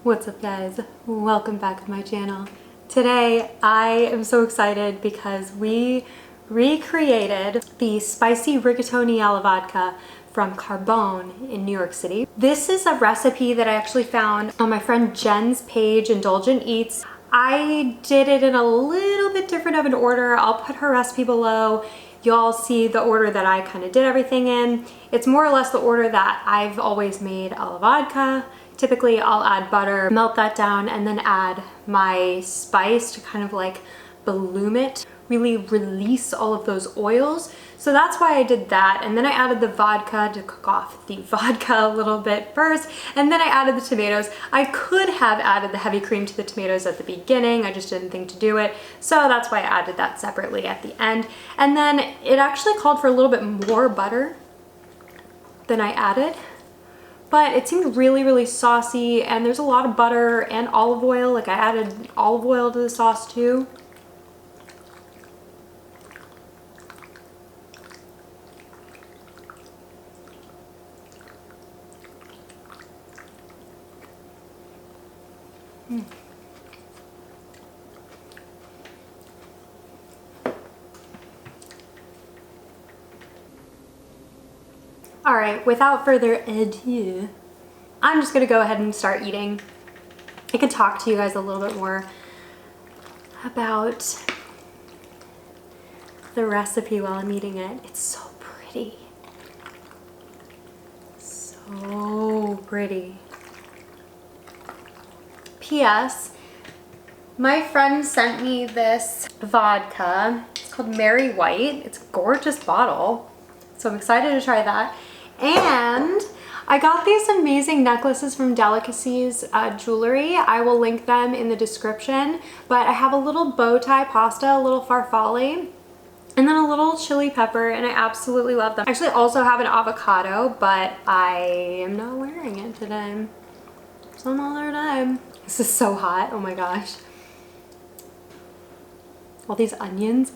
What's up guys? Welcome back to my channel. Today I am so excited because we recreated the spicy rigatoni alla vodka from Carbone in New York City. This is a recipe that I actually found on my friend Jen's page, Indulgent Eats. I did it in a little bit different of an order. I'll put her recipe below. You'll see the order that I kind of did everything in. It's more or less the order that I've always made alla vodka. Typically I'll add butter, melt that down, and then add my spice to kind of like bloom it, really release all of those oils. So that's why I did that. And then I added the vodka to cook off the vodka a little bit first. And then I added the tomatoes. I could have added the heavy cream to the tomatoes at the beginning. I just didn't think to do it. So that's why I added that separately at the end. And then it actually called for a little bit more butter than I added. But it seemed really, really saucy, and there's a lot of butter and olive oil. Like I added olive oil to the sauce too. All right, without further ado, I'm just gonna go ahead and start eating. I could talk to you guys a little bit more about the recipe while I'm eating it. It's so pretty. So pretty. P.S. My friend sent me this vodka. It's called Mary White. It's a gorgeous bottle. So I'm excited to try that. And I got these amazing necklaces from Delicacies Jewelry. I will link them in the description. But I have a little bow tie pasta, a little farfalle, and then a little chili pepper, and I absolutely love them. I actually also have an avocado, but I am not wearing it today. Some other day. This is so hot, oh my gosh. All these onions.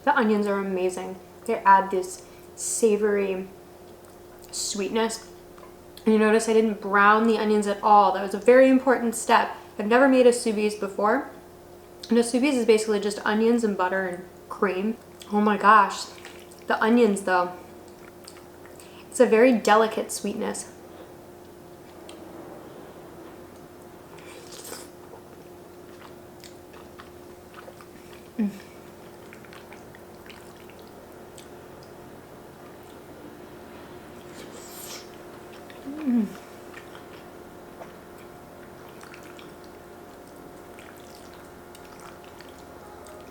The onions are amazing. They add this savory sweetness. And you notice I didn't brown the onions at all. That was a very important step. I've never made a soubise before. And a soubise is basically just onions and butter and cream. Oh my gosh. The onions though. It's a very delicate sweetness.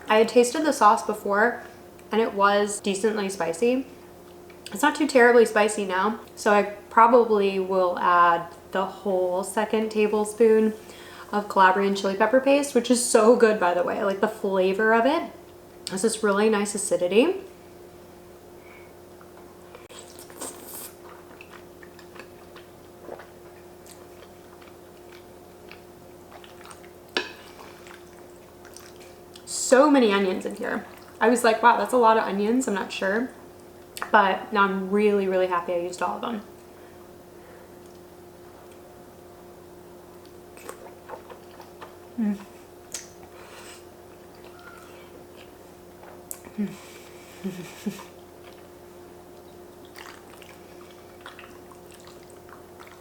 I had tasted the sauce before and it was decently spicy. It's not too terribly spicy now, so I probably will add the whole second tablespoon of Calabrian chili pepper paste, which is so good by the way. I like the flavor of it. It's this really nice acidity. So many onions in here. I was like, wow, that's a lot of onions. I'm not sure. But now I'm really, really happy I used all of them.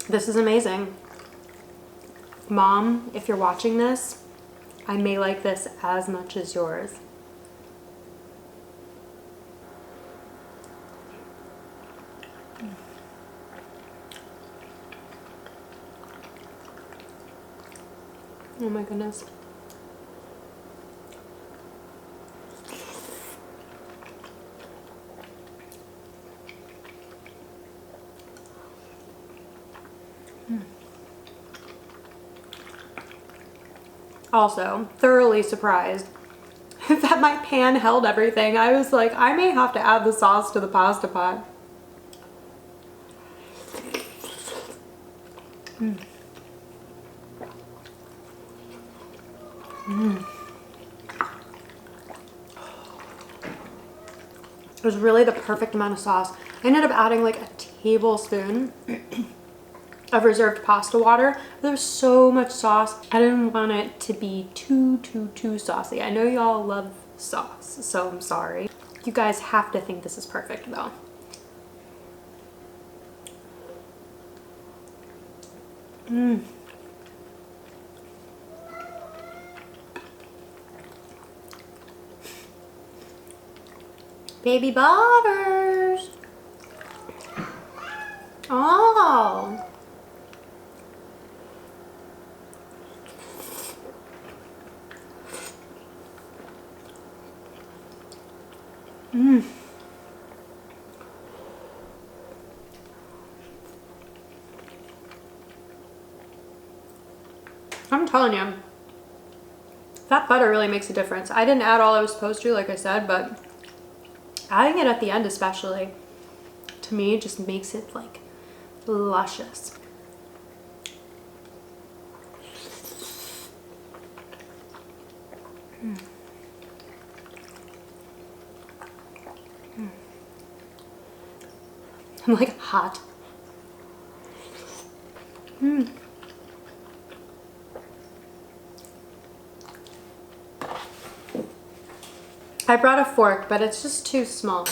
This is amazing. Mom, if you're watching this, I may like this as much as yours. Oh my goodness. Also, thoroughly surprised that my pan held everything. I was like, I may have to add the sauce to the pasta pot. It was really the perfect amount of sauce. I ended up adding like a tablespoon of reserved pasta water. There was so much sauce. I didn't want it to be too saucy. I know y'all love sauce, so I'm sorry. You guys have to think this is perfect though. Baby butters. Oh. I'm telling you, that butter really makes a difference. I didn't add all I was supposed to, like I said, but adding it at the end especially, to me, just makes it like luscious. I'm like hot. I brought a fork, but it's just too small.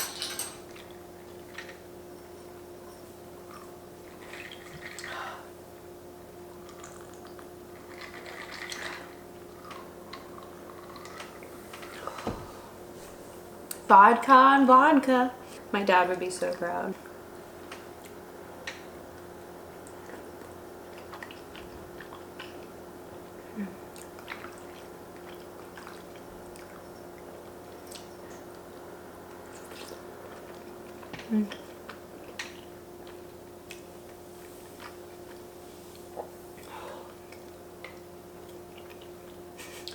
Vodka on vodka. My dad would be so proud.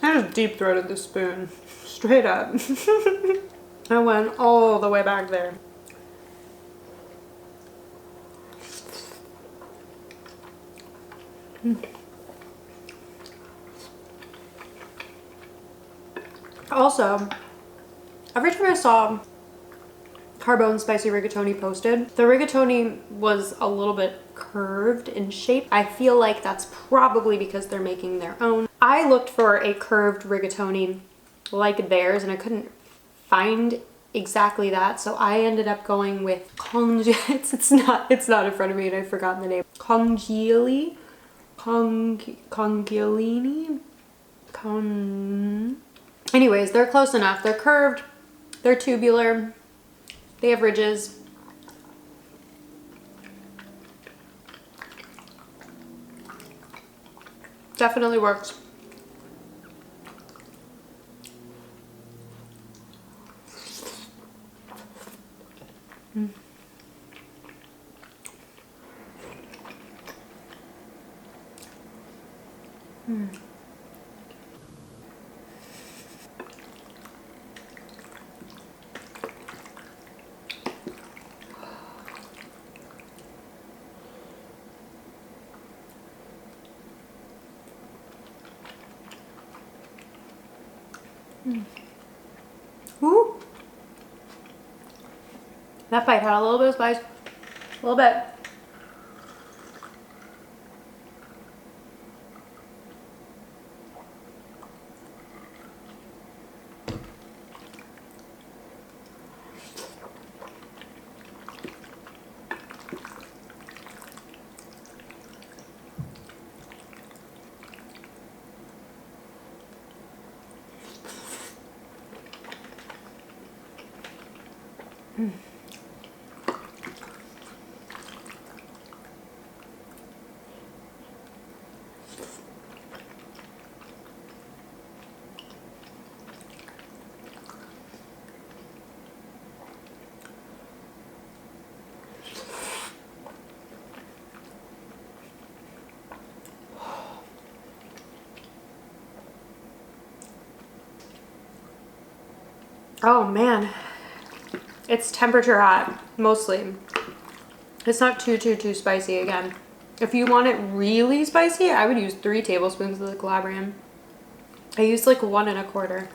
I just deep throated the spoon, straight up. I went all the way back there. Also, every time I saw Carbone spicy rigatoni posted, the rigatoni was a little bit curved in shape. I feel like that's probably because they're making their own. I looked for a curved rigatoni like theirs and I couldn't find exactly that, so I ended up going with conchiglie. It's not in front of me and I've forgotten the name. Conchiglie? Conchiglini? Anyways, they're close enough. They're curved, they're tubular, they have ridges. Definitely works. Ooh. That bite had a little bit of spice, a little bit. Oh man, it's temperature hot, mostly. It's not too spicy again. If you want it really spicy, I would use 3 tablespoons of the Calabrian. I used like 1 1/4.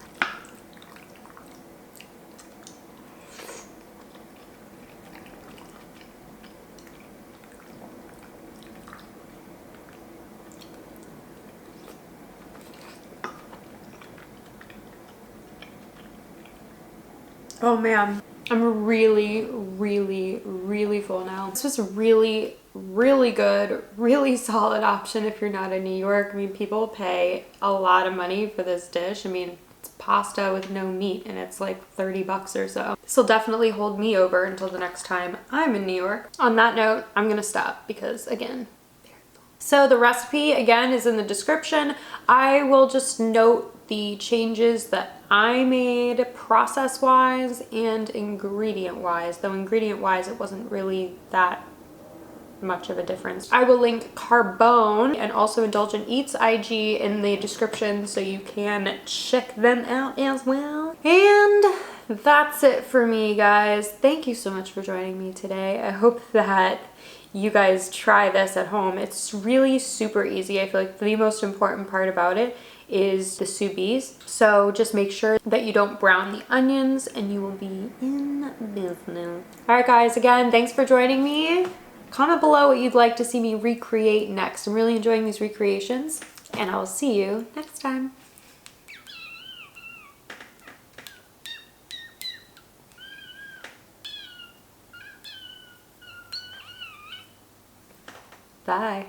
Oh man, I'm really, really, really full now. This was a really, really good, really solid option if you're not in New York. I mean, people pay a lot of money for this dish. I mean, it's pasta with no meat and it's like 30 bucks or so. This will definitely hold me over until the next time I'm in New York. On that note, I'm gonna stop because again, so the recipe again is in the description. I will just note the changes that I made process-wise and ingredient-wise, though ingredient-wise it wasn't really that much of a difference. I will link Carbone and also Indulgent Eats IG in the description so you can check them out as well. And that's it for me, guys. Thank you so much for joining me today. I hope that you guys try this at home. It's really super easy. I feel like the most important part about it is the soubise. So just make sure that you don't brown the onions and you will be in business. All right, guys, again, thanks for joining me. Comment below what you'd like to see me recreate next. I'm really enjoying these recreations and I will see you next time. Bye.